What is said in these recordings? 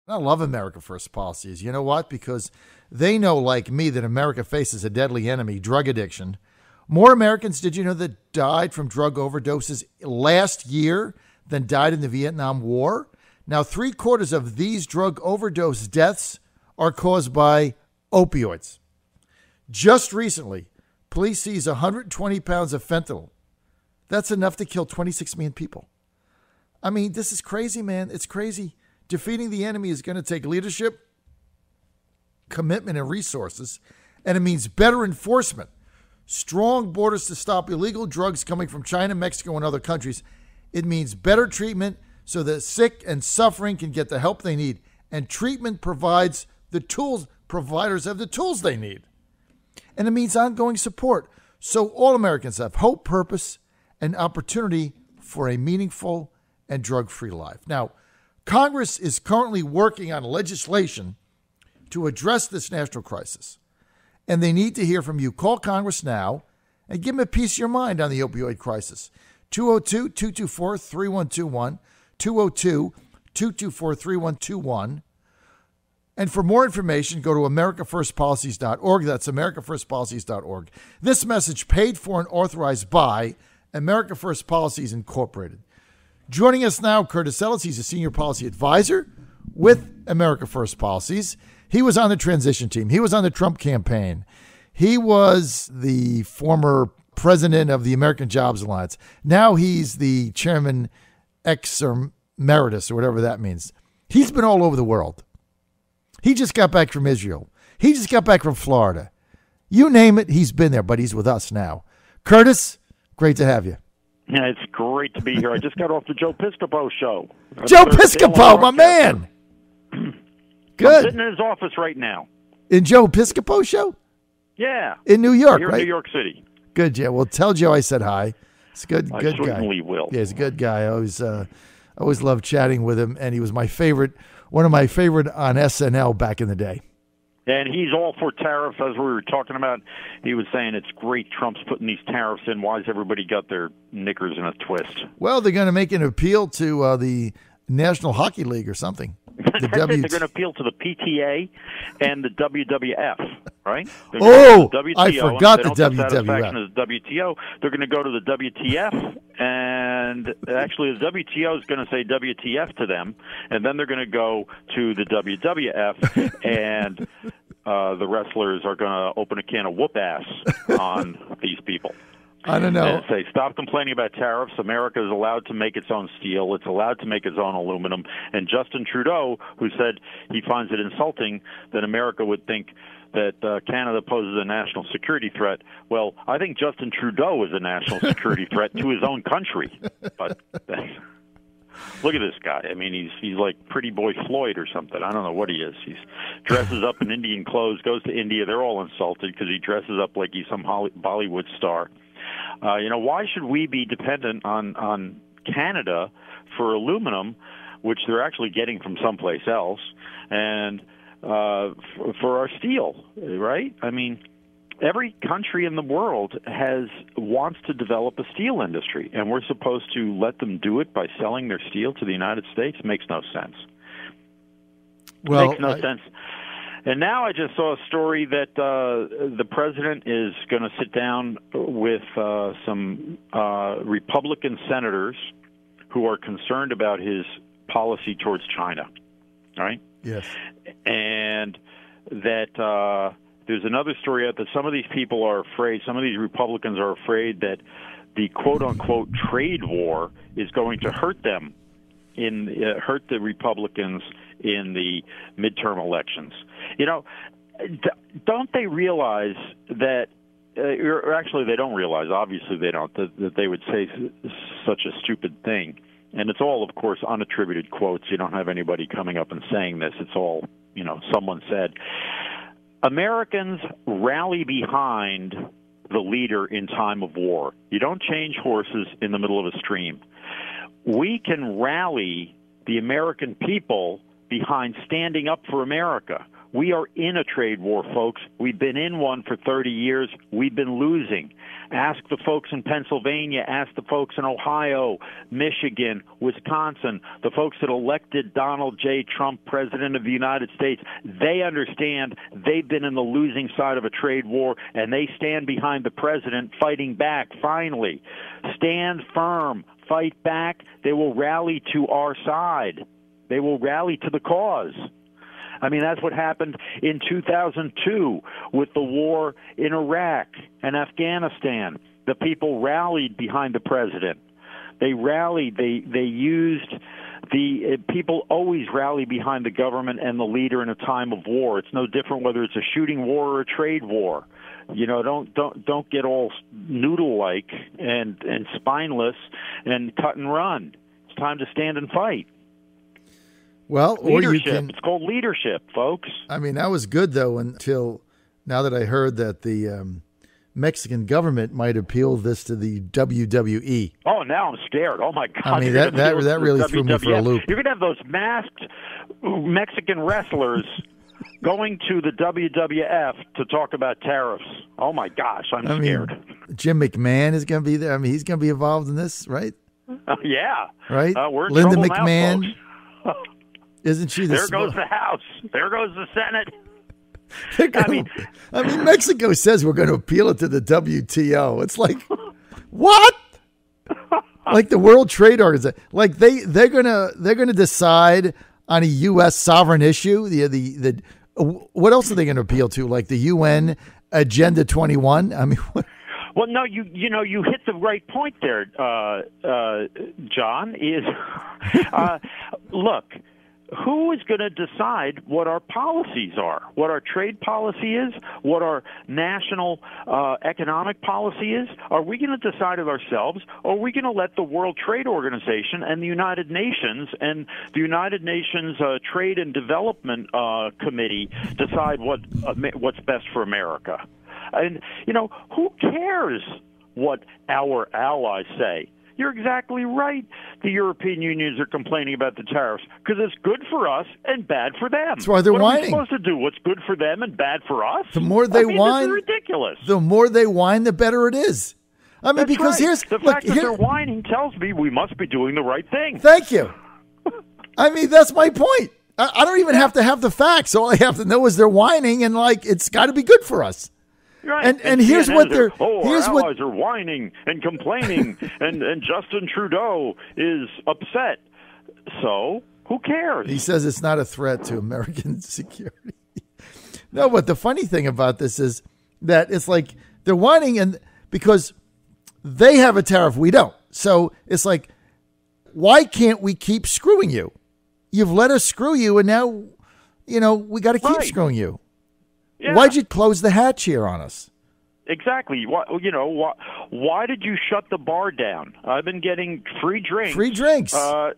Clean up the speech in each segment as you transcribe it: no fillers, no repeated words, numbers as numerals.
I love America First policies. You know what? Because they know, like me, that America faces a deadly enemy, drug addiction. More Americans, did you know, that died from drug overdoses last year than died in the Vietnam War? Now, 3/4 of these drug overdose deaths are caused by opioids. Just recently, police seized 120 pounds of fentanyl. That's enough to kill 26 million people. I mean, this is crazy, man. It's crazy. Defeating the enemy is going to take leadership, commitment, and resources, and it means better enforcement, strong borders to stop illegal drugs coming from China, Mexico, and other countries. It means better treatment so that sick and suffering can get the help they need, and treatment provides the tools, providers have the tools they need. And it means ongoing support so all Americans have hope, purpose, and opportunity for a meaningful and drug-free life. Now, Congress is currently working on legislation to address this national crisis, and they need to hear from you. Call Congress now and give them a piece of your mind on the opioid crisis. 202-224-3121, 202-224-3121. And for more information, go to americafirstpolicies.org. That's americafirstpolicies.org. This message paid for and authorized by America First Policies Incorporated. Joining us now, Curtis Ellis. He's a senior policy advisor with America First Policies. He was on the transition team. He was on the Trump campaign. He was the former president of the American Jobs Alliance. Now he's the chairman ex emeritus, or whatever that means. He's been all over the world. He just got back from Israel. He just got back from Florida. You name it, he's been there, but he's with us now. Curtis, great to have you. Yeah, it's great to be here. I just got off the Joe Piscopo show. Joe Piscopo, my man. Good. I'm sitting in his office right now. In Joe Piscopo show? Yeah. In New York, here right? In New York City. Good, Joe. Well, tell Joe I said hi. He's a good guy. I certainly will. Yeah, he's a good guy. I always loved chatting with him, and he was my favorite, one of my favorite on SNL back in the day. And he's all for tariffs, as we were talking about. He was saying it's great Trump's putting these tariffs in. Why has everybody got their knickers in a twist? Well, they're going to make an appeal to the National Hockey League or something. They're going to appeal to the PTA and the WWF, right? I forgot the WWF. As WTO, they're going to go to the WTF, and actually the WTO is going to say WTF to them, and then they're going to go to the WWF, and the wrestlers are going to open a can of whoop ass on these people. I don't know. And say, stop complaining about tariffs. America is allowed to make its own steel. It's allowed to make its own aluminum. And Justin Trudeau, who said he finds it insulting that America would think that Canada poses a national security threat. Well, I think Justin Trudeau is a national security threat to his own country. But look at this guy. I mean, he's like Pretty Boy Floyd or something. I don't know what he is. He dresses up in Indian clothes, goes to India. They're all insulted because he dresses up like he's some Bollywood star. Why should we be dependent on Canada for aluminum, which they're actually getting from someplace else, and for our steel, right? I mean, every country in the world wants to develop a steel industry, and we're supposed to let them do it by selling their steel to the United States? Makes no sense. Well, makes no sense. And now I just saw a story that the president is going to sit down with some Republican senators who are concerned about his policy towards China, right? Yes. And that there's another story out that some of these people are afraid, some of these Republicans are afraid that the quote-unquote trade war is going to hurt them, hurt the Republicans in the midterm elections. Don't they realize that, or actually they don't realize, obviously they don't, that they would say such a stupid thing. And it's all, of course, unattributed quotes. You don't have anybody coming up and saying this. It's all, someone said. Americans rally behind the leader in time of war. You don't change horses in the middle of a stream. We can rally the American people behind standing up for America. We are in a trade war, folks. We've been in one for 30 years. We've been losing. Ask the folks in Pennsylvania. Ask the folks in Ohio, Michigan, Wisconsin, the folks that elected Donald J. Trump president of the United States. They understand they've been in the losing side of a trade war, and they stand behind the president fighting back, finally. Stand firm. Fight back. They will rally to our side. They will rally to the cause. I mean, that's what happened in 2002 with the war in Iraq and Afghanistan. The people rallied behind the president. They rallied. They used the people always rally behind the government and the leader in a time of war. It's no different whether it's a shooting war or a trade war. You know, don't get all noodle-like and spineless and cut and run. It's time to stand and fight. Well, or leadership. You can. It's called leadership, folks. I mean, that was good though until now that I heard that the Mexican government might appeal this to the WWE. Oh, now I'm scared. Oh my God! I mean, that really threw me for a loop. You're going to have those masked Mexican wrestlers going to the WWF to talk about tariffs. Oh my gosh, I'm scared. Jim McMahon is going to be there. I mean, he's going to be involved in this, right? Yeah. Right. We're in Linda trouble McMahon. Now, folks. Isn't she the There goes the House. There goes the Senate. I mean, Mexico says we're going to appeal it to the WTO. It's like, what? Like the World Trade Organization. Like they're gonna decide on a U.S. sovereign issue. The what else are they going to appeal to? Like the UN Agenda 21. I mean, what? Well, no, you hit the right point there, John. Is look. Who is going to decide what our policies are, what our trade policy is, what our national economic policy is? Are we going to decide it ourselves, or are we going to let the World Trade Organization and the United Nations and the United Nations Trade and Development Committee decide what's best for America? And, who cares what our allies say? You're exactly right. The European unions are complaining about the tariffs because it's good for us and bad for them. That's why they're whining. What are we supposed to do? What's good for them and bad for us? The more they whine, this is ridiculous. The more they whine, the better it is. I mean, That's because right. here's the fact that they're whining tells me we must be doing the right thing. Thank you. I mean, that's my point. I don't even have to have the facts. All I have to know is they're whining, and it's got to be good for us. Right. And here's what they're. Our allies are whining and complaining, and Justin Trudeau is upset. So who cares? He says it's not a threat to American security. No, but the funny thing about this is that it's like they're whining, and because they have a tariff, we don't. So it's like, why can't we keep screwing you? You've let us screw you, and now, we got to keep screwing you. Yeah. Why'd you close the hatch here on us? Exactly. Why did you shut the bar down? I've been getting free drinks. For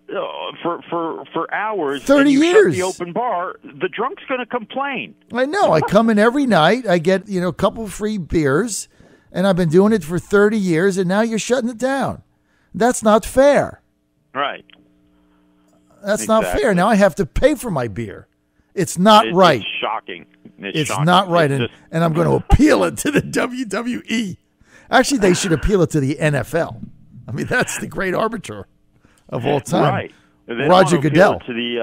hours. 30 years. Shut the open bar. The drunk's going to complain. I know. I come in every night. I get a couple free beers, and I've been doing it for 30 years, and now you're shutting it down. That's not fair. Right. That's not fair. Now I have to pay for my beer. It's not right. It's shocking. It's not right, and I'm going to appeal it to the WWE. Actually, they should appeal it to the NFL. I mean, that's the great arbiter of all time, right? Roger Goodell. To the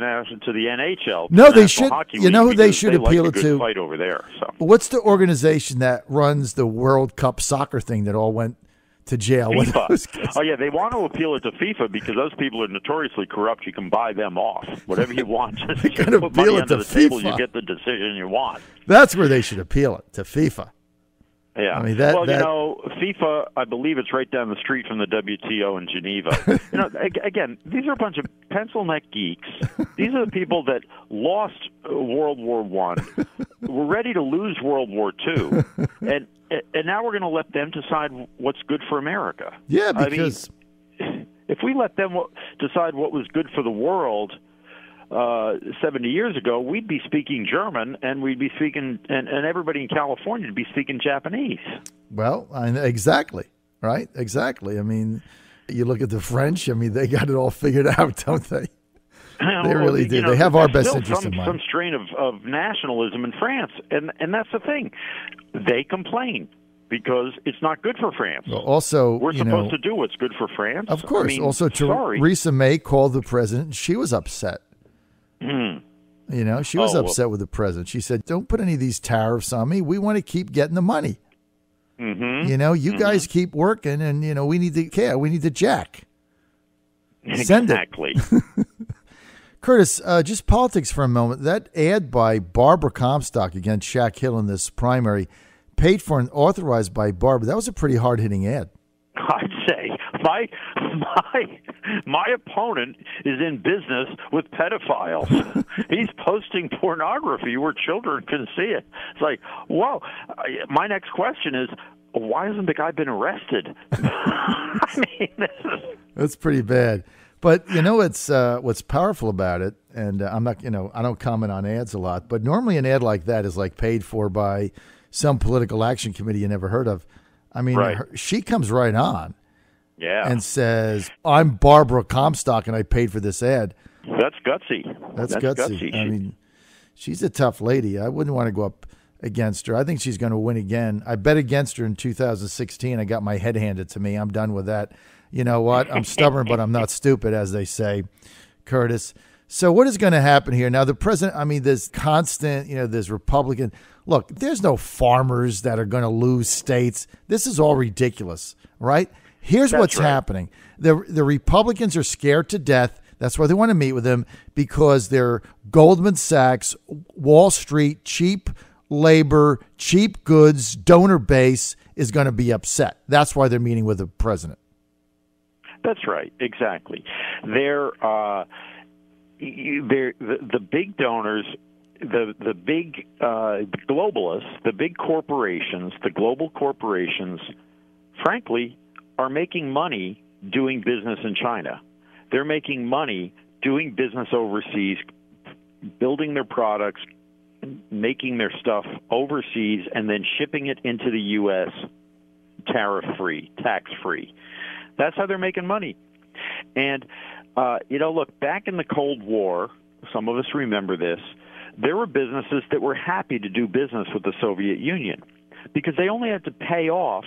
NHL. No, they should. You know who they should appeal it to? Fight over there. So what's the organization that runs the World Cup soccer thing that all went to jail? FIFA. Oh yeah, they want to appeal it to FIFA because those people are notoriously corrupt. You can buy them off. Whatever you want, just put money under the table. You get the decision you want. That's where they should appeal it to FIFA. Yeah. I mean, FIFA, I believe it's right down the street from the WTO in Geneva. Again, these are a bunch of pencil neck geeks. These are the people that lost World War I, were ready to lose World War II, and now we're going to let them decide what's good for America. Yeah, because if we let them decide what was good for the world 70 years ago, we'd be speaking German, and we'd be speaking, and everybody in California would be speaking Japanese. Well, exactly, right? Exactly. I mean, you look at the French. I mean, they got it all figured out, don't they? They really do. They have our best interest in mind. Some strain of nationalism in France, and that's the thing. They complain because it's not good for France. Well, also, we're supposed to do what's good for France. Of course. Also, Theresa May called the president, and she was upset. She was upset with the president. She said, "Don't put any of these tariffs on me. We want to keep getting the money. You guys keep working, and we need to care. We need to jack." Send exactly. It. Curtis, just politics for a moment. That ad by Barbara Comstock against Shaq Hill in this primary, paid for and authorized by Barbara, that was a pretty hard-hitting ad. I'd say my opponent is in business with pedophiles. He's posting pornography where children can see it. It's like, whoa. My next question is, why hasn't the guy been arrested? I mean, that's pretty bad. But what's powerful about it, and I'm not, I don't comment on ads a lot, but normally an ad like that is like paid for by some political action committee you never heard of. I mean, she comes right on, and says, "I'm Barbara Comstock, and I paid for this ad." That's gutsy. That's gutsy. I mean, she's a tough lady. I wouldn't want to go up against her. I think she's going to win again. I bet against her in 2016. I got my head handed to me. I'm done with that. You know what? I'm stubborn, but I'm not stupid, as they say, Curtis. So what is going to happen here? Now, the president, I mean, there's constant, there's Republican. Look, there's no farmers that are going to lose states. This is all ridiculous, right? Here's what's happening. The Republicans are scared to death. That's why they want to meet with him, because they're Goldman Sachs, Wall Street, cheap labor, cheap goods, donor base is going to be upset. That's why they're meeting with the president. That's right. Exactly. They're the big donors, the big globalists, the big corporations, the global corporations, frankly, are making money doing business in China. They're making money doing business overseas, building their products, making their stuff overseas, and then shipping it into the U.S. tariff-free, tax-free. That's how they're making money. And, look, back in the Cold War, some of us remember this, there were businesses that were happy to do business with the Soviet Union because they only had to pay off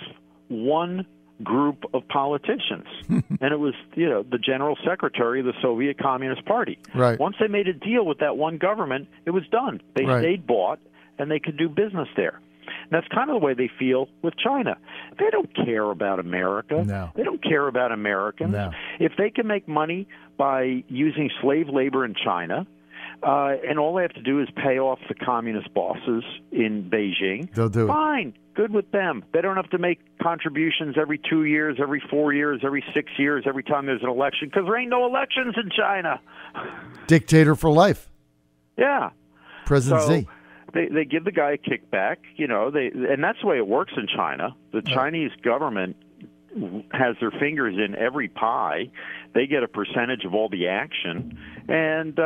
one group of politicians. And it was, the general secretary of the Soviet Communist Party. Right. Once they made a deal with that one government, it was done. They stayed bought, and they could do business there. And that's kind of the way they feel with China. They don't care about America. No. They don't care about Americans. No. If they can make money by using slave labor in China, and all they have to do is pay off the communist bosses in Beijing, they'll do it. Fine. Good with them. They don't have to make contributions every 2 years, every 4 years, every 6 years, every time there's an election, because there ain't no elections in China. Dictator for life. Yeah. President so Z. They give the guy a kickback, and that's the way it works in China. The Chinese government has their fingers in every pie. They get a percentage of all the action, and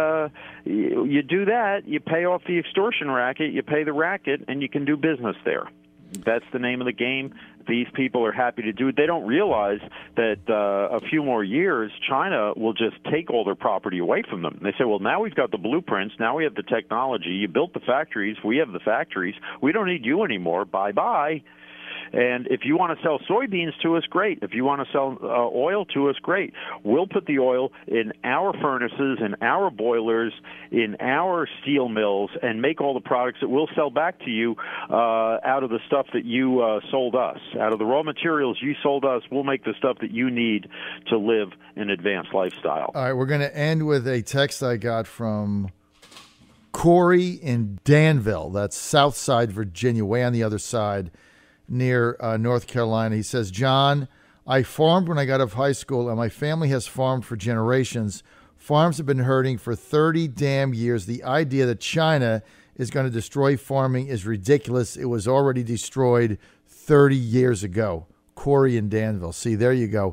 you do that, you pay off the extortion racket, you pay the racket, and you can do business there. That's the name of the game. These people are happy to do it. They don't realize that a few more years, China will just take all their property away from them. They say, well, now we've got the blueprints. Now we have the technology. You built the factories. We have the factories. We don't need you anymore. Bye-bye. And if you want to sell soybeans to us, great. If you want to sell oil to us, great. We'll put the oil in our furnaces, in our boilers, in our steel mills, and make all the products that we'll sell back to you out of the stuff that you sold us. Out of the raw materials you sold us, we'll make the stuff that you need to live an advanced lifestyle. All right, we're going to end with a text I got from Corey in Danville. That's Southside Virginia, way on the other side, near North Carolina. He says, John, I farmed when I got out of high school, and my family has farmed for generations. Farms have been hurting for 30 damn years. The idea that China is going to destroy farming is ridiculous. It was already destroyed 30 years ago. Corey in Danville. See, there you go.